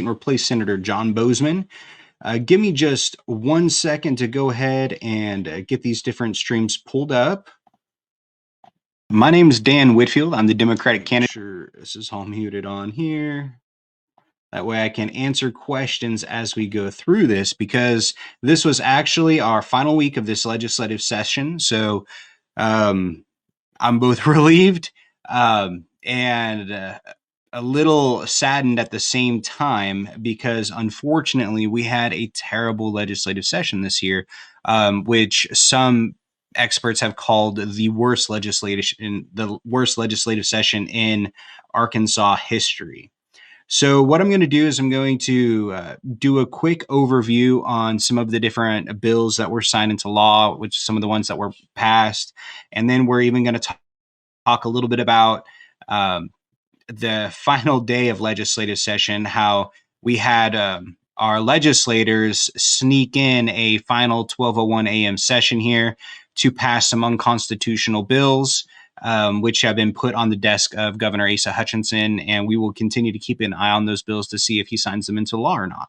and replace Senator John Bozeman. Give me just 1 second to go ahead and get these different streams pulled up. My name is Dan Whitfield. I'm the Democratic candidate. Sure, this is all muted on here. That way I can answer questions as we go through this, because this was actually our final week of this legislative session. So I'm both relieved and a little saddened at the same time, because unfortunately we had a terrible legislative session this year, which some experts have called the worst legislative session in Arkansas history. So what I'm going to do is I'm going to do a quick overview on some of the different bills that were signed into law, which some of the ones that were passed, and then we're even going to talk a little bit about the final day of legislative session, how we had our legislators sneak in a final 12:01 a.m. session here to pass some unconstitutional bills, which have been put on the desk of Governor Asa Hutchinson, and we will continue to keep an eye on those bills to see if he signs them into law or not.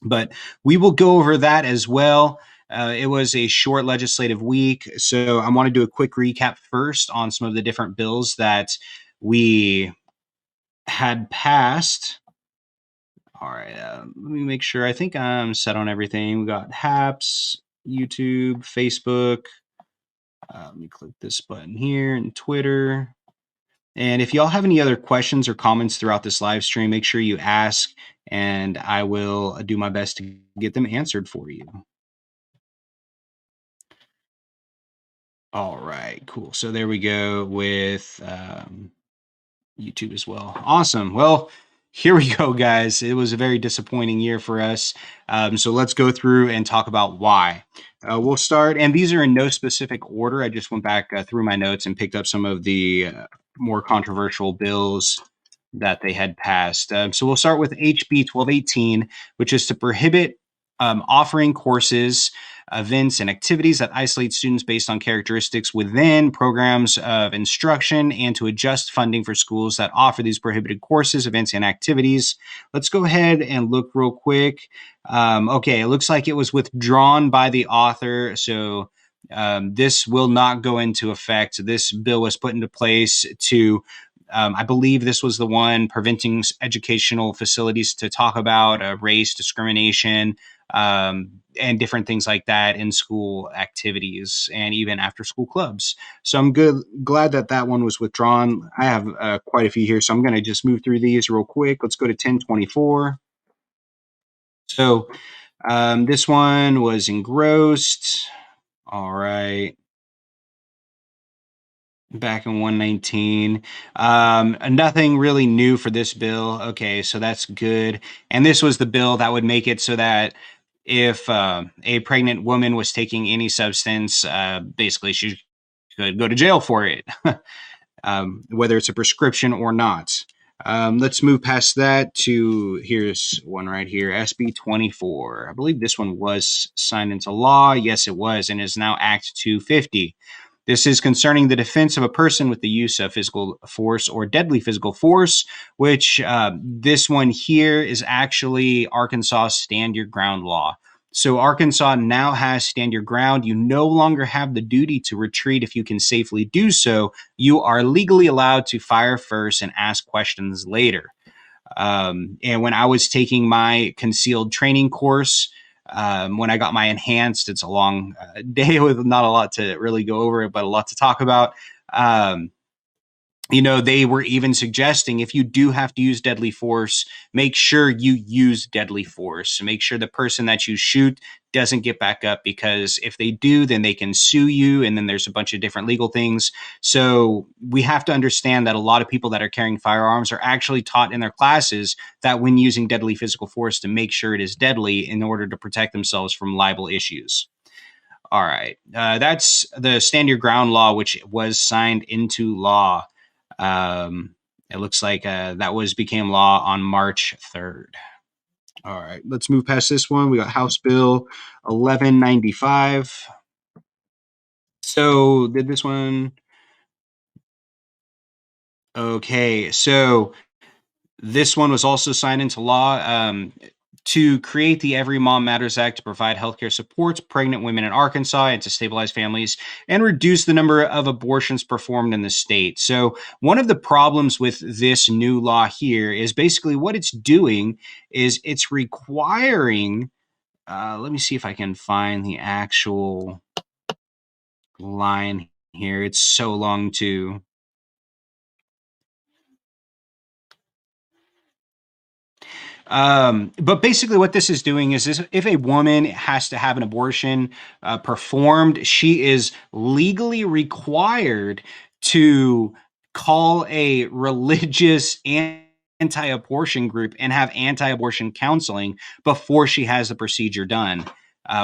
But we will go over that as well. It was a short legislative week, so I want to do a quick recap first on some of the different bills that we had passed. All right, let me make sure. I think I'm set on everything. We got HAPS, YouTube, Facebook. Let me click this button here, and Twitter. And if y'all have any other questions or comments throughout this live stream, make sure you ask, and I will do my best to get them answered for you. All right, cool. So there we go with YouTube as well. Awesome. Well, here we go, guys. It was a very disappointing year for us. So let's go through and talk about why. We'll start, and these are in no specific order. I just went back through my notes and picked up some of the more controversial bills that they had passed. So we'll start with HB 1218, which is to prohibit offering courses, events, and activities that isolate students based on characteristics within programs of instruction, and to adjust funding for schools that offer these prohibited courses, events, and activities. Let's go ahead and look real quick. Okay, it looks like it was withdrawn by the author, so this will not go into effect. This bill was put into place to I believe this was the one preventing educational facilities to talk about race, discrimination, and different things like that in school activities and even after school clubs. So I'm glad that that one was withdrawn. I have quite a few here, so I'm going to just move through these real quick. Let's go to 1024. So this one was engrossed. All right. Back in 119. Nothing really new for this bill. Okay, so that's good. And this was the bill that would make it so that if a pregnant woman was taking any substance, basically she could go to jail for it, whether it's a prescription or not. Let's move past that to, here's one right here, SB 24. I believe this one was signed into law. Yes, it was, and is now Act 250. This is concerning the defense of a person with the use of physical force or deadly physical force, which this one here is actually Arkansas Stand Your Ground law. So Arkansas now has stand your ground. You no longer have the duty to retreat if you can safely do so. You are legally allowed to fire first and ask questions later. And when I was taking my concealed training course, when I got my enhanced, it's a long day with not a lot to really go over it, but a lot to talk about. They were even suggesting if you do have to use deadly force, make sure you use deadly force. Make sure the person that you shoot doesn't get back up, because if they do, then they can sue you. And then there's a bunch of different legal things. So we have to understand that a lot of people that are carrying firearms are actually taught in their classes that when using deadly physical force, to make sure it is deadly in order to protect themselves from liable issues. All right. That's the Stand Your Ground law, which was signed into law. It looks like that became law on March 3rd. All right, let's move past this one. We got House Bill 1195. So did this one? Okay, so This one was also signed into law to create the Every Mom Matters Act to provide healthcare support to pregnant women in Arkansas and to stabilize families and reduce the number of abortions performed in the state. So, one of the problems with this new law here is basically what it's doing is it's requiring. Let me see if I can find the actual line here. It's so long to. But basically, what this is doing is if a woman has to have an abortion performed, she is legally required to call a religious anti-abortion group and have anti-abortion counseling before she has the procedure done,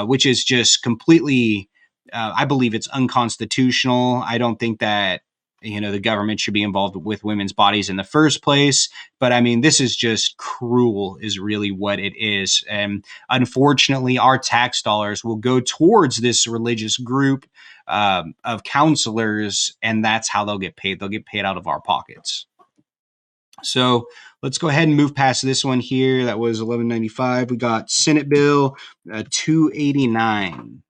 which is just completely. I believe it's unconstitutional. I don't think that the government should be involved with women's bodies in the first place. But I mean, this is just cruel, is really what it is. And unfortunately, our tax dollars will go towards this religious group of counselors, and that's how they'll get paid. They'll get paid out of our pockets. So let's go ahead and move past this one here. That was 1195. We got Senate Bill 289.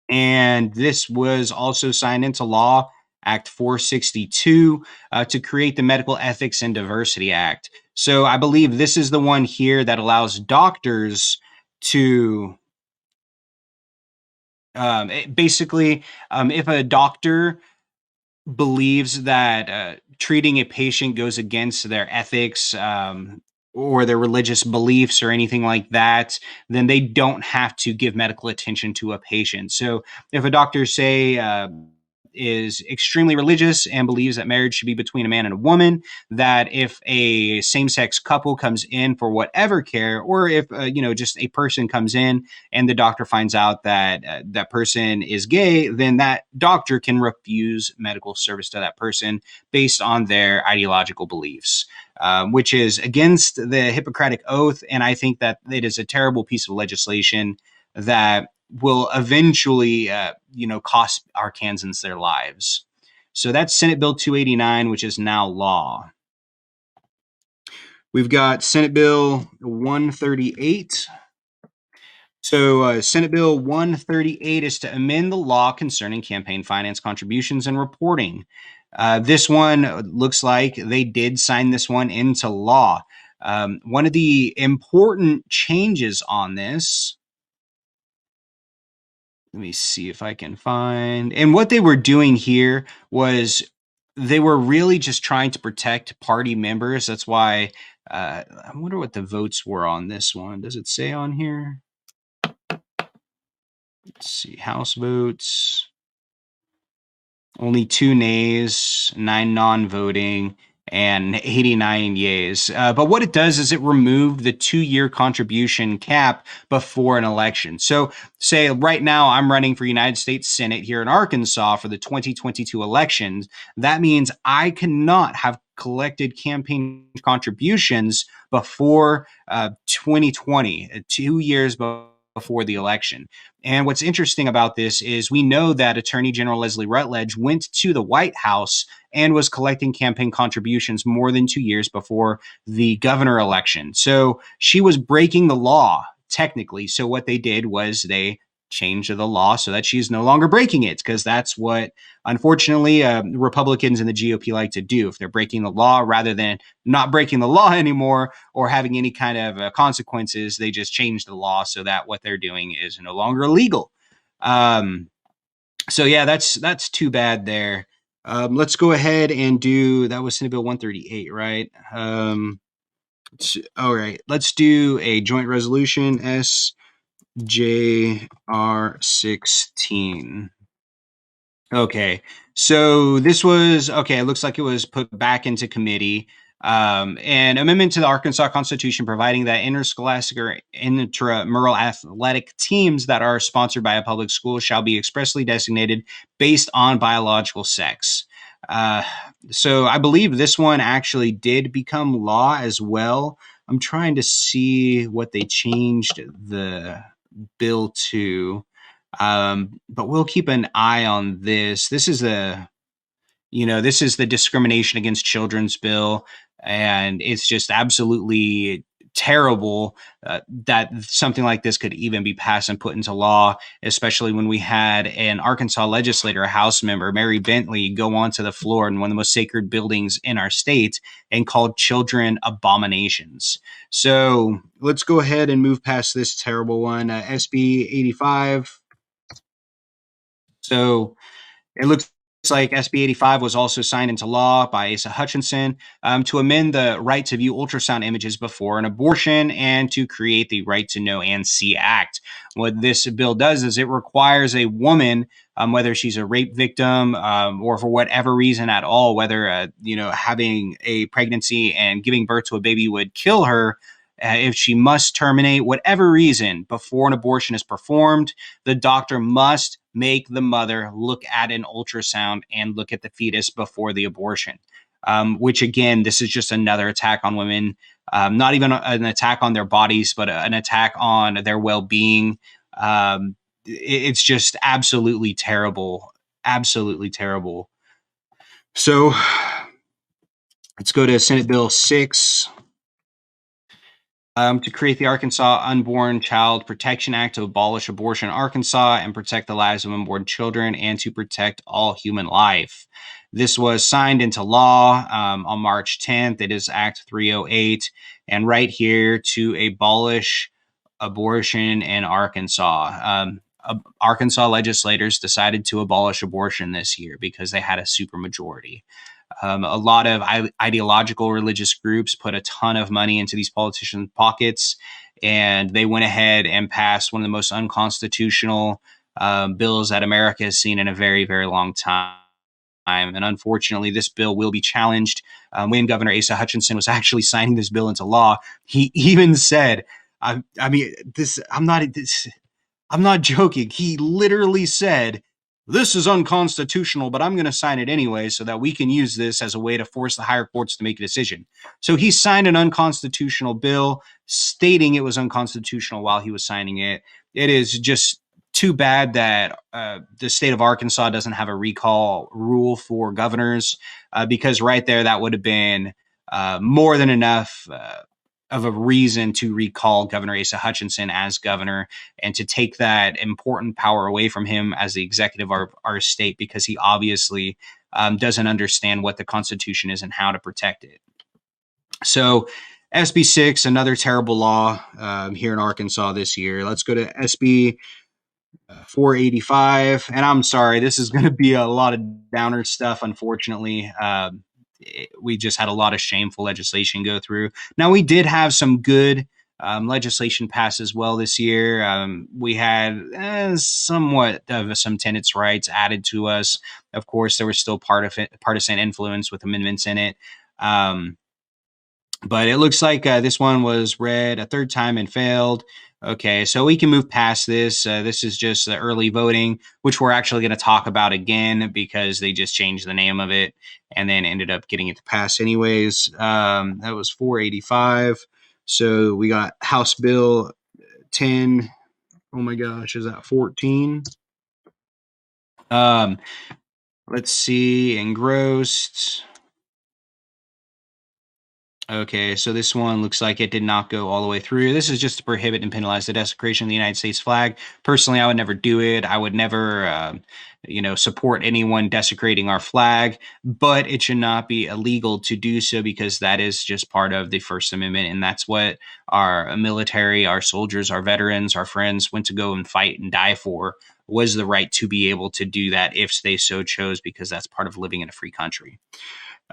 And this was also signed into law, Act 462, to create the Medical Ethics and Diversity Act. So I believe this is the one here that allows doctors to basically, if a doctor believes that treating a patient goes against their ethics or their religious beliefs or anything like that, then they don't have to give medical attention to a patient. So if a doctor, say, is extremely religious and believes that marriage should be between a man and a woman, that if a same-sex couple comes in for whatever care, or if just a person comes in and the doctor finds out that that person is gay, then that doctor can refuse medical service to that person based on their ideological beliefs, which is against the Hippocratic Oath. And I think that it is a terrible piece of legislation that will eventually, cost Arkansans their lives. So that's Senate Bill 289, which is now law. We've got Senate Bill 138. So Senate Bill 138 is to amend the law concerning campaign finance contributions and reporting. This one looks like they did sign this one into law. One of the important changes on this, let me see if I can find. And what they were doing here was they were really just trying to protect party members. That's why I wonder what the votes were on this one. Does it say on here? Let's see. House votes. Only 2 nays, 9 non-voting, and 89 yays. But what it does is it removed the 2-year contribution cap before an election. So say right now I'm running for United States Senate here in Arkansas for the 2022 elections. That means I cannot have collected campaign contributions before 2020, 2 years before the election. And what's interesting about this is we know that Attorney General Leslie Rutledge went to the White House and was collecting campaign contributions more than 2 years before the governor election. So she was breaking the law, technically. So what they did was they changed the law so that she's no longer breaking it, because that's what, unfortunately, Republicans and the GOP like to do. If they're breaking the law, rather than not breaking the law anymore or having any kind of consequences, they just change the law so that what they're doing is no longer illegal. So yeah, that's too bad there. Let's go ahead and do, that was Senate Bill 138, right? All right, let's do a joint resolution, SJR16. Okay, so this was, okay, it looks like it was put back into committee. An amendment to the Arkansas Constitution providing that interscholastic or intramural athletic teams that are sponsored by a public school shall be expressly designated based on biological sex. So I believe this one actually did become law as well. I'm trying to see what they changed the bill to. But we'll keep an eye on this. This is the Discrimination Against Children's bill. And it's just absolutely terrible that something like this could even be passed and put into law, especially when we had an Arkansas legislator, a House member, Mary Bentley, go onto the floor in one of the most sacred buildings in our state and called children abominations. So let's go ahead and move past this terrible one. SB 85. So it looks like SB 85 was also signed into law by Asa Hutchinson to amend the right to view ultrasound images before an abortion and to create the Right to Know and See Act. What this bill does is it requires a woman, whether she's a rape victim or for whatever reason at all, whether having a pregnancy and giving birth to a baby would kill her. If she must terminate, whatever reason, before an abortion is performed, the doctor must make the mother look at an ultrasound and look at the fetus before the abortion. Which again, this is just another attack on women, not even an attack on their bodies, but an attack on their well-being. It's just absolutely terrible. Absolutely terrible. So let's go to Senate Bill 6. To create the Arkansas Unborn Child Protection Act to abolish abortion in Arkansas and protect the lives of unborn children and to protect all human life. This was signed into law on March 10th. It is Act 308. And right here to abolish abortion in Arkansas. Arkansas legislators decided to abolish abortion this year because they had a supermajority. A lot of ideological religious groups put a ton of money into these politicians' pockets, and they went ahead and passed one of the most unconstitutional bills that America has seen in a very, very long time. And unfortunately, this bill will be challenged. When Governor Asa Hutchinson was actually signing this bill into law, he even said, I'm not joking. He literally said, this is unconstitutional, but I'm going to sign it anyway so that we can use this as a way to force the higher courts to make a decision. So he signed an unconstitutional bill stating it was unconstitutional while he was signing it. It is just too bad that the state of Arkansas doesn't have a recall rule for governors, because right there, that would have been more than enough of a reason to recall Governor Asa Hutchinson as governor and to take that important power away from him as the executive of our state, because he obviously doesn't understand what the Constitution is and how to protect it. So SB 6, another terrible law here in Arkansas this year. Let's go to SB 485. And I'm sorry, this is going to be a lot of downer stuff, unfortunately. We just had a lot of shameful legislation go through. Now, we did have some good legislation pass as well this year. We had somewhat of some tenants' rights added to us. Of course, there was still partisan influence with amendments in it. But it looks like this one was read a third time and failed. Okay, so we can move past this. This is just the early voting, which we're actually going to talk about again because they just changed the name of it and then ended up getting it to pass anyways. That was 485. So we got House Bill 10. Oh my gosh, is that 14? Let's see, engrossed. Okay, so this one looks like it did not go all the way through. This is just to prohibit and penalize the desecration of the United States flag. Personally, I would never do it. I would never, support anyone desecrating our flag, but it should not be illegal to do so because that is just part of the First Amendment, and that's what our military, our soldiers, our veterans, our friends went to go and fight and die for, was the right to be able to do that if they so chose, because that's part of living in a free country.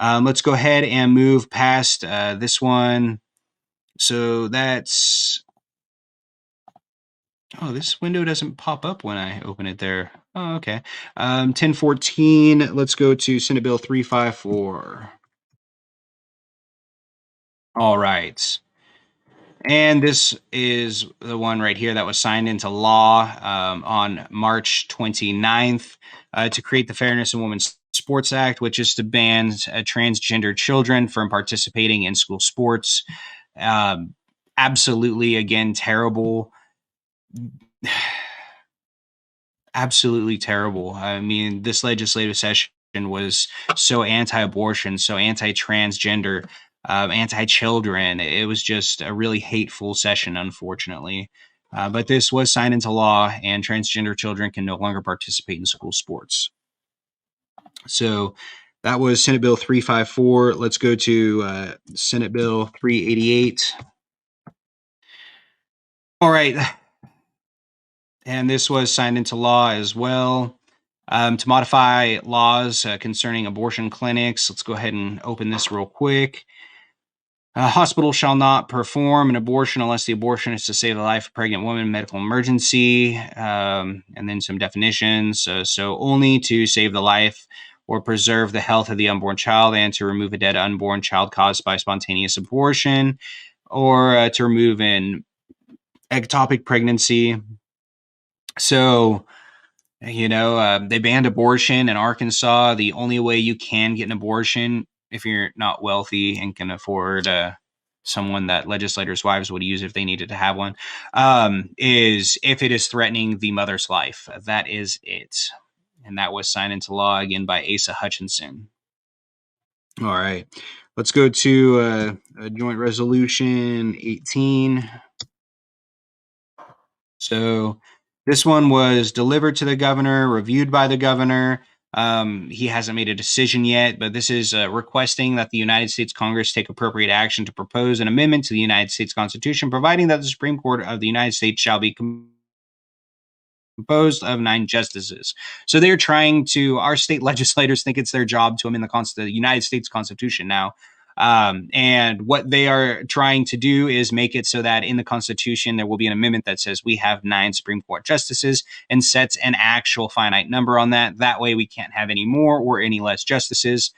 Let's go ahead and move past this one. So that's... Oh, this window doesn't pop up when I open it there. Oh, okay. 1014. Let's go to Senate Bill 354. All right. And this is the one right here that was signed into law on March 29th to create the Fairness in Women's Sports Act, which is to ban transgender children from participating in school sports. Absolutely, again, terrible. Absolutely terrible. I mean, this legislative session was so anti-abortion, so anti-transgender. anti-children. It was just a really hateful session, unfortunately. But this was signed into law, and transgender children can no longer participate in school sports. So that was Senate Bill 354. Let's go to Senate Bill 388. All right. And this was signed into law as well. To modify laws concerning abortion clinics. Let's go ahead and open this real quick. A hospital shall not perform an abortion unless the abortion is to save the life of a pregnant woman in medical emergency. And then some definitions. So only to save the life or preserve the health of the unborn child, and to remove a dead unborn child caused by spontaneous abortion, or to remove an ectopic pregnancy. So, they banned abortion in Arkansas. The only way you can get an abortion, if you're not wealthy and can afford someone that legislators' wives would use if they needed to have one, is if it is threatening the mother's life. That is it. And that was signed into law again by Asa Hutchinson. All right. Let's go to Joint Resolution 18. So this one was delivered to the governor, reviewed by the governor. He hasn't made a decision yet, but this is requesting that the United States Congress take appropriate action to propose an amendment to the United States Constitution, providing that the Supreme Court of the United States shall be composed of 9 justices. So they're trying to, our state legislators think it's their job to amend the United States Constitution now. And what they are trying to do is make it so that in the Constitution, there will be an amendment that says we have 9 Supreme Court justices and sets an actual finite number on that. That way we can't have any more or any less justices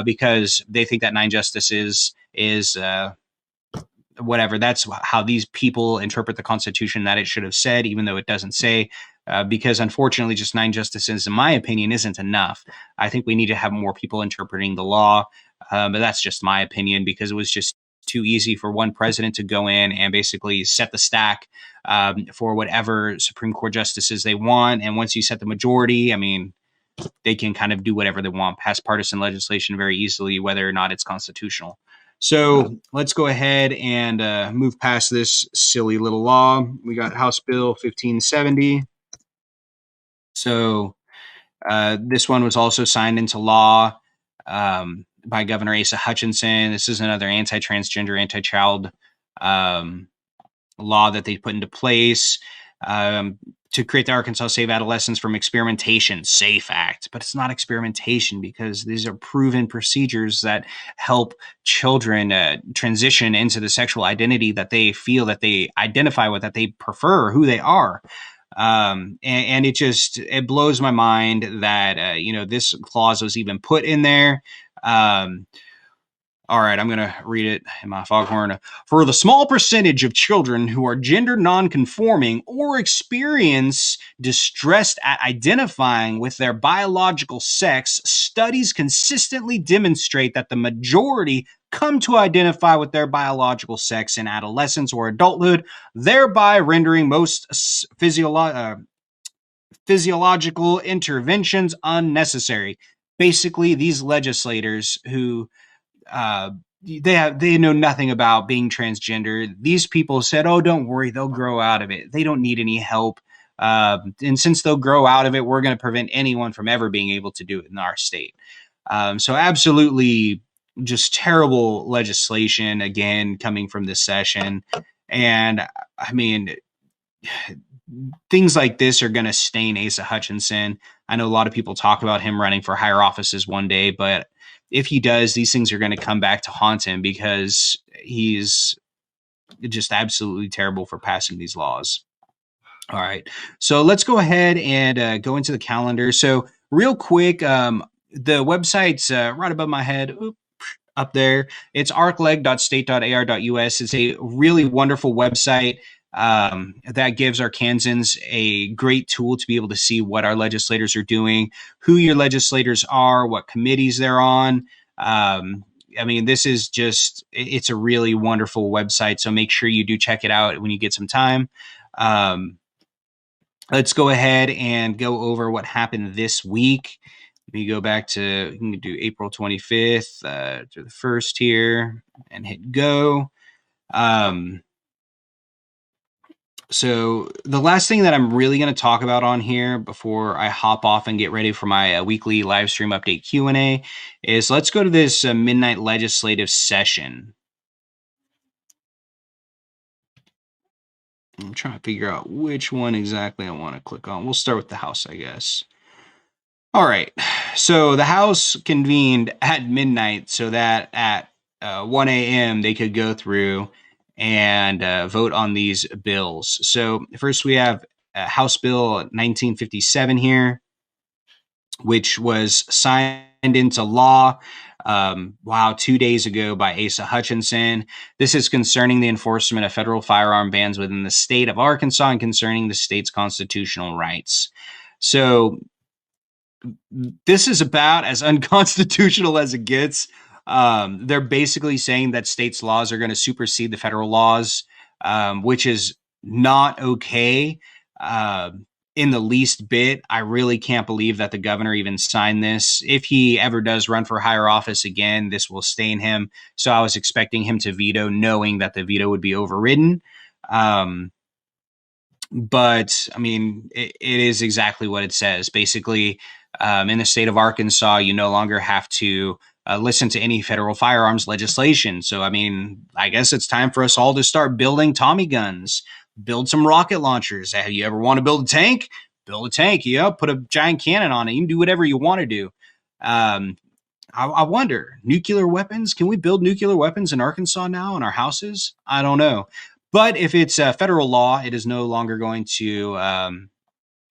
because they think that 9 justices is whatever. That's how these people interpret the Constitution that it should have said, even though it doesn't say. Because unfortunately, just 9 justices, in my opinion, isn't enough. I think we need to have more people interpreting the law, but that's just my opinion because it was just too easy for one president to go in and basically set the stack for whatever Supreme Court justices they want. And once you set the majority, I mean, they can kind of do whatever they want, pass partisan legislation very easily, whether or not it's constitutional. So let's go ahead and move past this silly little law. We got House Bill 1570. So this one was also signed into law by Governor Asa Hutchinson. This is another anti-transgender, anti-child law that they put into place to create the Arkansas Save Adolescents from Experimentation SAFE Act. But it's not experimentation because these are proven procedures that help children transition into the sexual identity that they feel that they identify with, that they prefer, who they are. And it blows my mind that, this clause was even put in there. All right, I'm going to read it in my foghorn. For the small percentage of children who are gender nonconforming or experience distress at identifying with their biological sex, studies consistently demonstrate that the majority come to identify with their biological sex in adolescence or adulthood, thereby rendering most physiological interventions unnecessary. Basically, these legislators who they know nothing about being transgender. These people said, "Oh, don't worry, they'll grow out of it. They don't need any help." And since they'll grow out of it, we're going to prevent anyone from ever being able to do it in our state. So absolutely just terrible legislation, again, coming from this session. And I mean, things like this are going to stain Asa Hutchinson. I know a lot of people talk about him running for higher offices one day, but if he does, these things are going to come back to haunt him because he's just absolutely terrible for passing these laws. All right. So let's go ahead and go into the calendar. So real quick, the website's right above my head. Up there. It's arcleg.state.ar.us. It's a really wonderful website that gives Arkansans a great tool to be able to see what our legislators are doing, who your legislators are, what committees they're on. This is it's a really wonderful website. So make sure you do check it out when you get some time. Let's go ahead and go over what happened this week. Let me go back to, you can do April 25th to the 1st here and hit go. So the last thing that I'm really going to talk about on here before I hop off and get ready for my weekly live stream update Q&A is let's go to this midnight legislative session. I'm trying to figure out which one exactly I want to click on. We'll start with the House, I guess. All right. So the House convened at midnight so that at 1 a.m. they could go through and vote on these bills. So first we have House Bill 1957 here, which was signed into law 2 days ago by Asa Hutchinson. This is concerning the enforcement of federal firearm bans within the state of Arkansas and concerning the state's constitutional rights. So this is about as unconstitutional as it gets. They're basically saying that states' laws are going to supersede the federal laws, which is not okay in the least bit. I really can't believe that the governor even signed this. If he ever does run for higher office again, this will stain him. So I was expecting him to veto, knowing that the veto would be overridden. But I mean, it is exactly what it says. Basically, in the state of Arkansas, you no longer have to listen to any federal firearms legislation. So, I mean, I guess it's time for us all to start building Tommy guns, build some rocket launchers. Have you ever want to build a tank? Build a tank. Yeah, put a giant cannon on it. You can do whatever you want to do. I wonder, nuclear weapons? Can we build nuclear weapons in Arkansas now in our houses? I don't know. But if it's federal law, it is no longer going to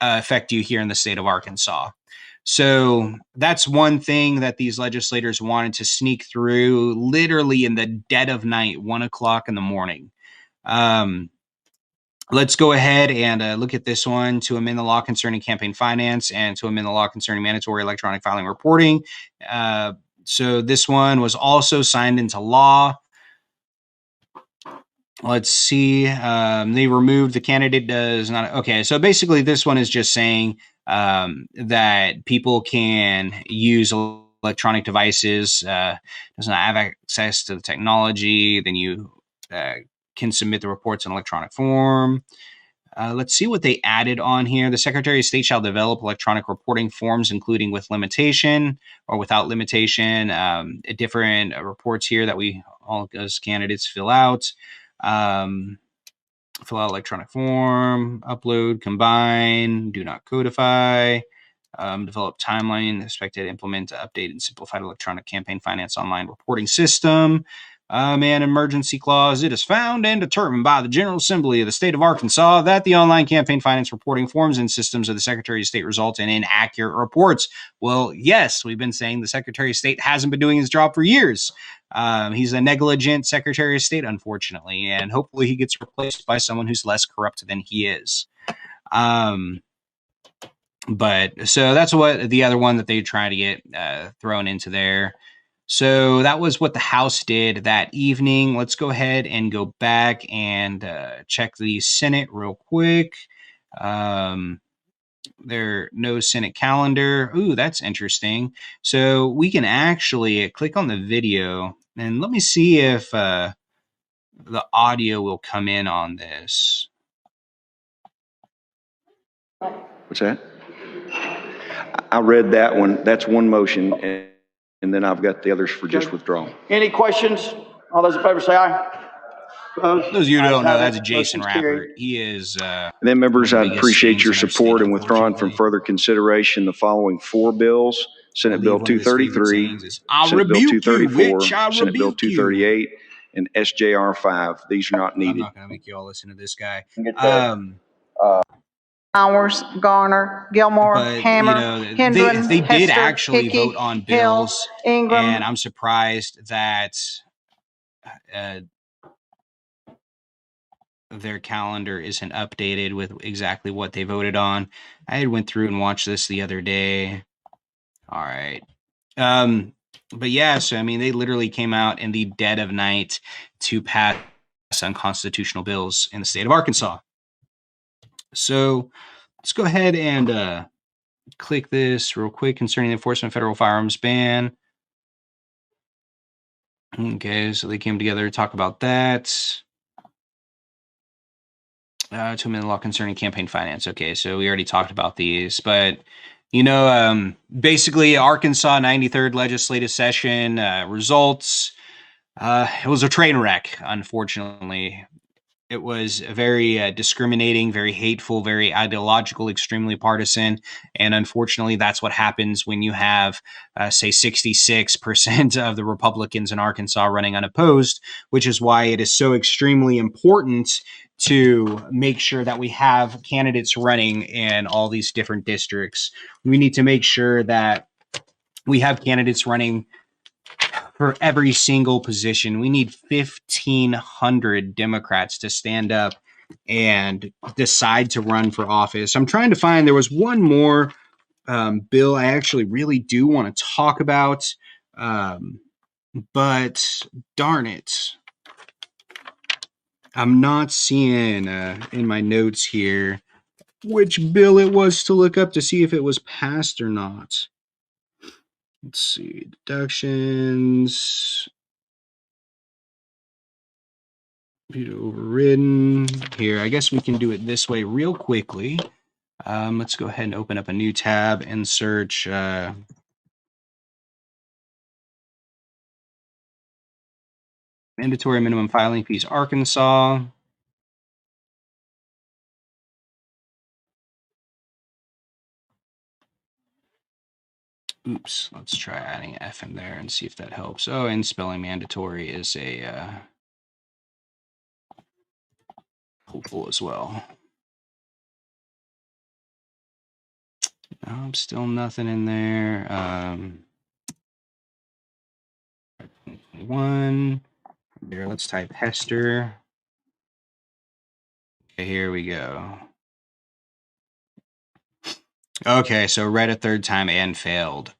affect you here in the state of Arkansas. So that's one thing that these legislators wanted to sneak through literally in the dead of night, 1 o'clock in the morning. Let's go ahead and look at this one: to amend the law concerning campaign finance and to amend the law concerning mandatory electronic filing reporting. So this one was also signed into law. Let's see. They removed the candidate does not. Okay, so basically this one is just saying that people can use electronic devices, does not have access to the technology, then you can submit the reports in electronic form. Let's see what they added on here. The Secretary of State shall develop electronic reporting forms, including with limitation or without limitation, different reports here that we all as candidates fill out. Fill out electronic form, upload, combine, do not codify, develop timeline, expected, implement, update, and simplified electronic campaign finance online reporting system. And emergency clause. It is found and determined by the General Assembly of the state of Arkansas that the online campaign finance reporting forms and systems of the Secretary of State result in inaccurate reports. Well, yes, we've been saying the Secretary of State hasn't been doing his job for years. He's a negligent Secretary of State, unfortunately, and hopefully he gets replaced by someone who's less corrupt than he is. But so that's what the other one that they try to get thrown into there. So that was what the House did that evening. Let's go ahead and go back and check the Senate real quick. There no Senate calendar. Ooh, that's interesting. So we can actually click on the video and let me see if the audio will come in on this. What's that? I read that one. That's one motion, and then I've got the others for just withdrawal. Any questions? All those in favor say aye. Opposed? Those of you who don't know, that's Jason Rappert. He is. And then, members, I'd appreciate your support in withdrawing from further consideration the following four bills: Senate Bill 233, Senate Bill 234, Senate Bill 238, and SJR 5. These are not needed. I'm not going to make you all listen to this guy. Powers, Garner, Gilmore, But, Hammer, you know, Hendren, they did Hester, actually Hickey, vote on Hill, bills, Ingram. and I'm surprised that their calendar isn't updated with exactly what they voted on. I had went through and watched this the other day. All right. But yeah, so I mean, they literally came out in the dead of night to pass unconstitutional bills in the state of Arkansas. So let's go ahead and click this real quick concerning the enforcement of federal firearms ban. Okay, so they came together to talk about that. To amend the law concerning campaign finance. Okay, so we already talked about these, but basically Arkansas 93rd legislative session results. It was a train wreck, unfortunately. It was very discriminating, very hateful, very ideological, extremely partisan. And unfortunately, that's what happens when you have, say, 66% of the Republicans in Arkansas running unopposed, which is why it is so extremely important to make sure that we have candidates running in all these different districts. We need to make sure that we have candidates running for every single position. We need 1,500 Democrats to stand up and decide to run for office. I'm trying to find, there was one more bill I actually really do want to talk about, but darn it, I'm not seeing in my notes here which bill it was to look up to see if it was passed or not. Let's see, deductions. Overridden. Here, I guess we can do it this way real quickly. Let's go ahead and open up a new tab and search mandatory minimum filing fees, Arkansas. Oops, let's try adding F in there and see if that helps. Oh, and spelling mandatory is a hopeful as well. Still nothing in there. One. Here, let's type Hester. Okay, here we go. Okay, so read a third time and failed.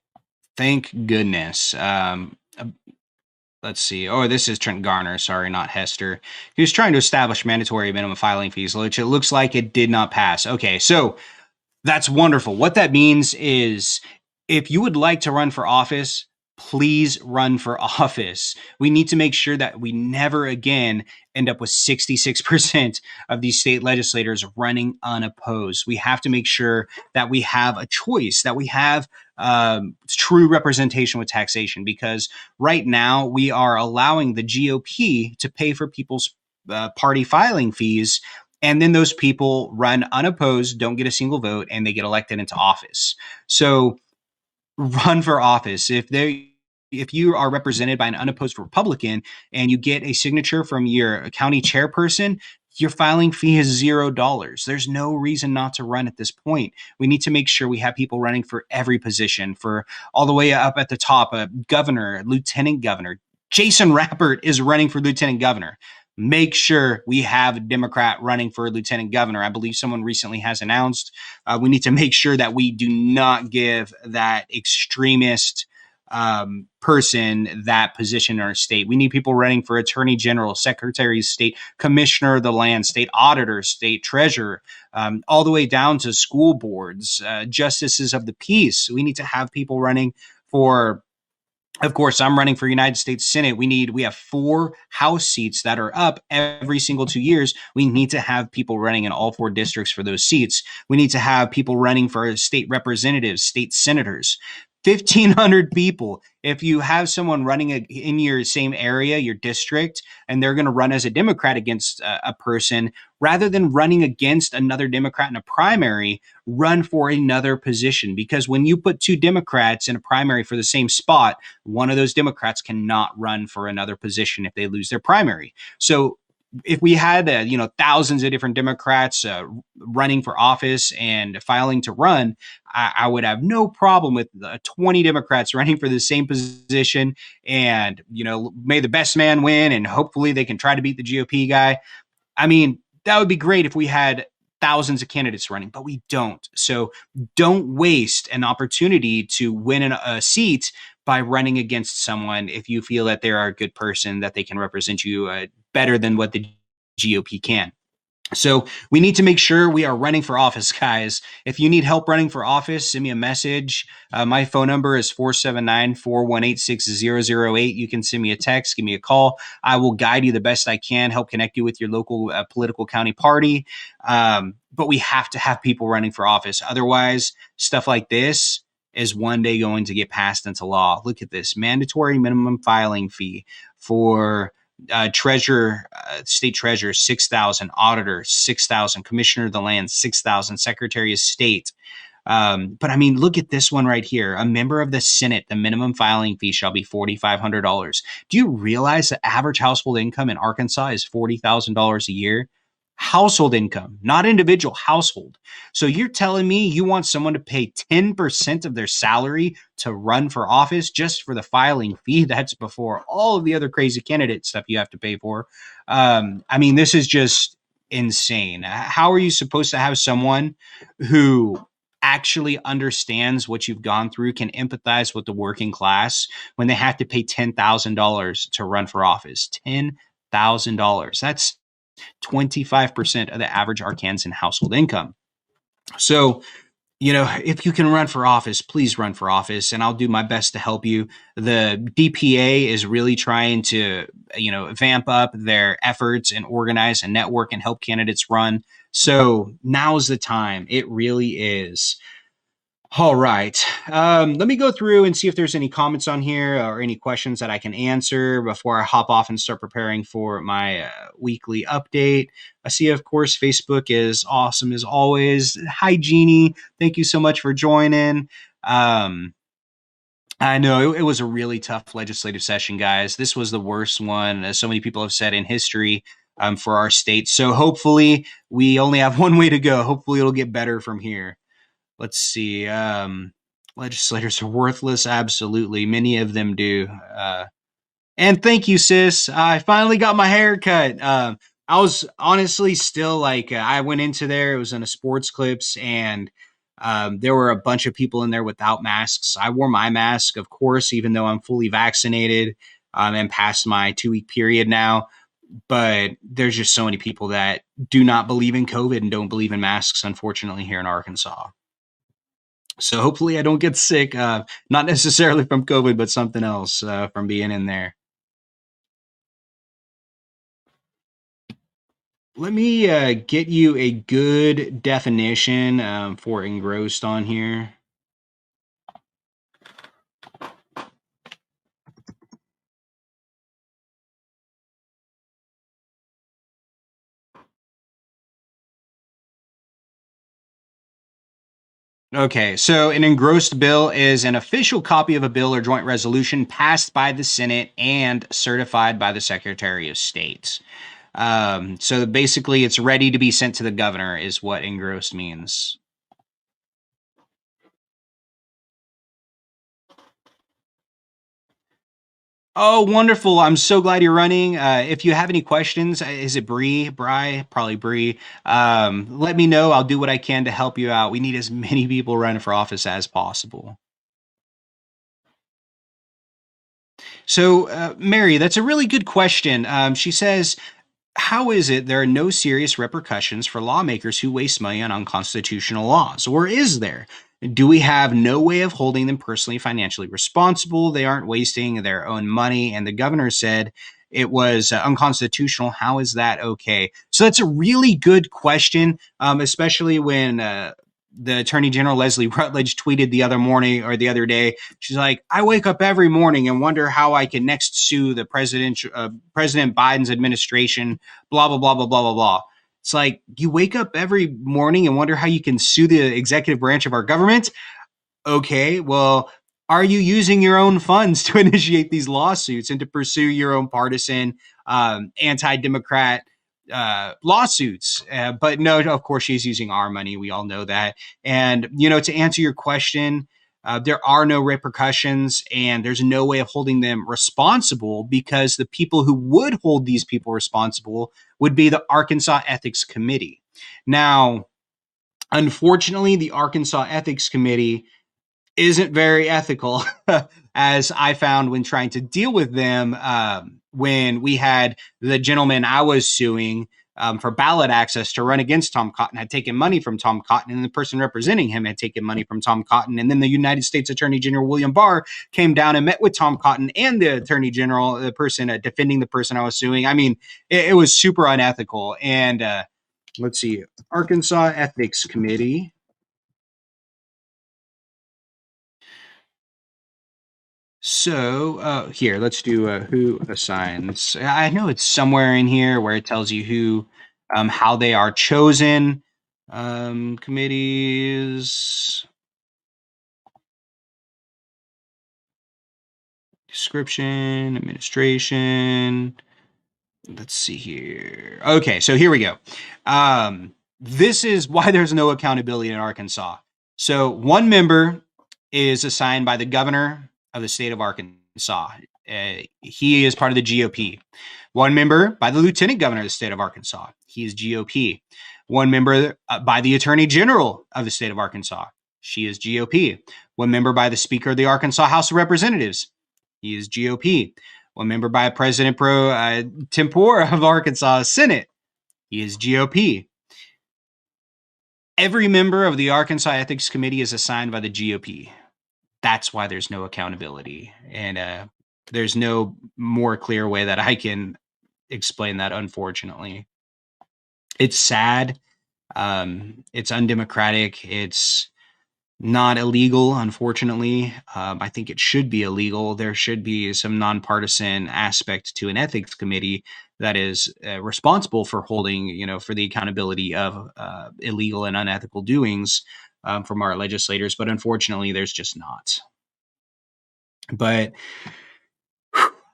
Thank goodness. Let's see. Oh, this is Trent Garner. Sorry, not Hester. He was trying to establish mandatory minimum filing fees, which it looks like it did not pass. Okay, so that's wonderful. What that means is if you would like to run for office, please run for office. We need to make sure that we never again end up with 66% of these state legislators running unopposed. We have to make sure that we have a choice, that we have true representation with taxation, because right now we are allowing the GOP to pay for people's party filing fees. And then those people run unopposed, don't get a single vote, and they get elected into office. So run for office. If you are represented by an unopposed Republican and you get a signature from your county chairperson, your filing fee is $0. There's no reason not to run at this point. We need to make sure we have people running for every position, for all the way up at the top, governor, lieutenant governor. Jason Rappert is running for lieutenant governor. Make sure we have a Democrat running for lieutenant governor. I believe someone recently has announced. We need to make sure that we do not give that extremist person that position in our state. We need people running for attorney general, secretary of state, commissioner of the land, state auditor, state treasurer, all the way down to school boards, justices of the peace. We need to have people running for, of course, I'm running for United States Senate. We have 4 House seats that are up every single 2 years. We need to have people running in all 4 districts for those seats. We need to have people running for state representatives, state senators. 1,500 people. If you have someone running in your same area, your district, and they're going to run as a Democrat against a person, rather than running against another Democrat in a primary, run for another position. Because when you put 2 Democrats in a primary for the same spot, one of those Democrats cannot run for another position if they lose their primary. So if we had thousands of different Democrats running for office and filing to run, I would have no problem with 20 Democrats running for the same position, and may the best man win, and hopefully they can try to beat the GOP guy. I mean, that would be great if we had thousands of candidates running, but we don't. So don't waste an opportunity to win a seat by running against someone if you feel that they are a good person, that they can represent you better than what the GOP can. So we need to make sure we are running for office, guys. If you need help running for office, send me a message. My phone number is 479-418-6008. You can send me a text, give me a call. I will guide you the best I can, help connect you with your local political county party. But we have to have people running for office. Otherwise, stuff like this is one day going to get passed into law. Look at this mandatory minimum filing fee for treasurer, state treasurer, 6,000, auditor, 6,000, commissioner of the land, 6,000, secretary of state. But I mean, look at this one right here. A member of the Senate, the minimum filing fee shall be $4,500. Do you realize the average household income in Arkansas is $40,000 a year? Household income, not individual, household. So you're telling me you want someone to pay 10% of their salary to run for office just for the filing fee? That's before all of the other crazy candidate stuff you have to pay for. I mean, this is just insane. How are you supposed to have someone who actually understands what you've gone through, can empathize with the working class when they have to pay $10,000 to run for office? $10,000. That's 25% of the average Arkansan household income. So, if you can run for office, please run for office, and I'll do my best to help you. The DPA is really trying to, vamp up their efforts and organize and network and help candidates run. So now's the time. It really is. All right. Let me go through and see if there's any comments on here or any questions that I can answer before I hop off and start preparing for my weekly update. I see, of course, Facebook is awesome as always. Hi, Jeannie. Thank you so much for joining. I know it was a really tough legislative session, guys. This was the worst one, as so many people have said, in history for our state. So hopefully we only have one way to go. Hopefully it'll get better from here. Let's see. Legislators are worthless. Absolutely. Many of them do. And thank you, sis. I finally got my hair cut. I was honestly still like, I went into there. It was in a sports clips, and there were a bunch of people in there without masks. I wore my mask, of course, even though I'm fully vaccinated and past my 2-week period now. But there's just so many people that do not believe in COVID and don't believe in masks, unfortunately, here in Arkansas. So hopefully I don't get sick, not necessarily from COVID, but something else from being in there. Let me get you a good definition for engrossed on here. Okay, so an engrossed bill is an official copy of a bill or joint resolution passed by the Senate and certified by the Secretary of State. So basically, it's ready to be sent to the governor is what engrossed means. Oh, wonderful. I'm so glad you're running. If you have any questions, is it Bree? Probably Bree. Let me know. I'll do what I can to help you out. We need as many people running for office as possible. So, Mary, that's a really good question. She says, how is it there are no serious repercussions for lawmakers who waste money on unconstitutional laws? Or is there? Do we have no way of holding them personally financially responsible? They aren't wasting their own money. And the governor said it was unconstitutional. How is that okay? So that's a really good question, especially when the Attorney General Leslie Rutledge tweeted the other day. She's like, I wake up every morning and wonder how I can next sue the President Biden's administration, blah, blah, blah, blah, blah, blah, blah. It's like, you wake up every morning and wonder how you can sue the executive branch of our government? Okay, well, are you using your own funds to initiate these lawsuits and to pursue your own partisan anti-Democrat lawsuits? But no, of course, she's using our money. We all know that. And, to answer your question, there are no repercussions and there's no way of holding them responsible, because the people who would hold these people responsible would be the Arkansas Ethics Committee. Now, unfortunately, the Arkansas Ethics Committee isn't very ethical, as I found when trying to deal with them. When we had the gentleman I was suing for ballot access to run against Tom Cotton had taken money from Tom Cotton, and the person representing him had taken money from Tom Cotton. And then the United States Attorney General William Barr came down and met with Tom Cotton and the Attorney General, the person defending the person I was suing. I mean, it was super unethical. And let's see, Arkansas Ethics Committee. So here, let's do who assigns. I know it's somewhere in here where it tells you who, how they are chosen. Committees, description, administration. Let's see here. Okay, so here we go. This is why there's no accountability in Arkansas. So one member is assigned by the governor of the state of Arkansas. He is part of the GOP. One member by the lieutenant governor of the state of Arkansas. He is GOP. One member by the attorney general of the state of Arkansas. She is GOP. One member by the speaker of the Arkansas House of Representatives. He is GOP. One member by President pro tempore of Arkansas Senate. He is GOP. Every member of the Arkansas Ethics Committee is assigned by the GOP. That's why there's no accountability. And there's no more clear way that I can explain that, unfortunately. It's sad. It's undemocratic. It's not illegal, unfortunately. I think it should be illegal. There should be some nonpartisan aspect to an ethics committee that is responsible for holding, for the accountability of illegal and unethical doings from our legislators. But unfortunately, there's just not. But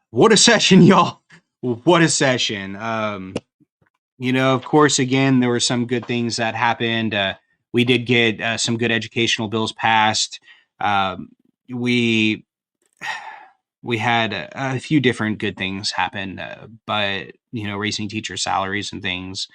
what a session, y'all. What a session. Of course, again, there were some good things that happened. We did get some good educational bills passed. We had a few different good things happen, but, raising teacher salaries and things.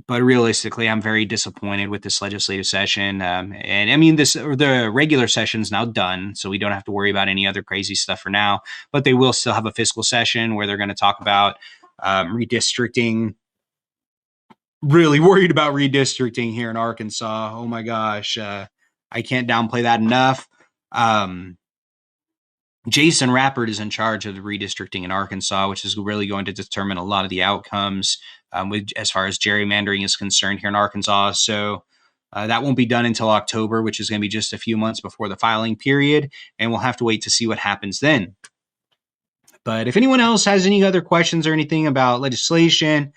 But realistically, I'm very disappointed with this legislative session. And I mean, the regular session's now done, so we don't have to worry about any other crazy stuff for now. But they will still have a fiscal session where they're going to talk about redistricting. Really worried about redistricting here in Arkansas. Oh my gosh. I can't downplay that enough. Jason Rappert is in charge of the redistricting in Arkansas, which is really going to determine a lot of the outcomes as far as gerrymandering is concerned here in Arkansas. So that won't be done until October, which is going to be just a few months before the filing period. And we'll have to wait to see what happens then. But if anyone else has any other questions or anything about legislation,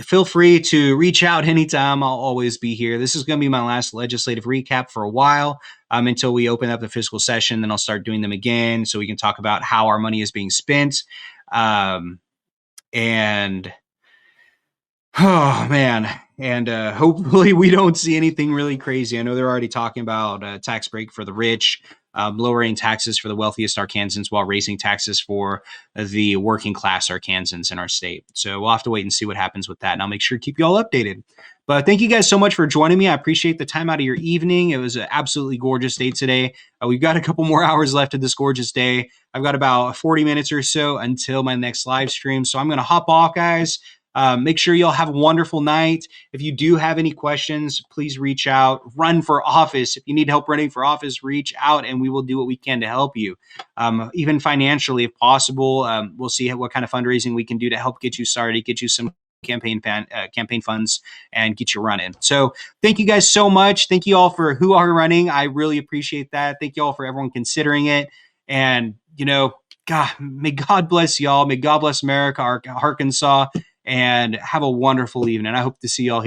feel free to reach out anytime. I'll always be here. This is going to be my last legislative recap for a while until we open up the fiscal session. Then I'll start doing them again so we can talk about how our money is being spent. Hopefully we don't see anything really crazy. I know they're already talking about a tax break for the rich, lowering taxes for the wealthiest Arkansans while raising taxes for the working class Arkansans in our state. So we'll have to wait and see what happens with that. And I'll make sure to keep you all updated. But thank you guys so much for joining me. I appreciate the time out of your evening. It was an absolutely gorgeous day today. We've got a couple more hours left of this gorgeous day. I've got about 40 minutes or so until my next live stream. So I'm going to hop off, guys. Make sure y'all have a wonderful night. If you do have any questions, please reach out. Run for office. If you need help running for office, reach out and we will do what we can to help you. Even financially, if possible. We'll see what kind of fundraising we can do to help get you started, get you some campaign funds and get you running. So thank you guys so much. Thank you all for who are running. I really appreciate that. Thank you all for everyone considering it. And, God, may God bless y'all. May God bless America, Arkansas. And have a wonderful evening. I hope to see y'all here.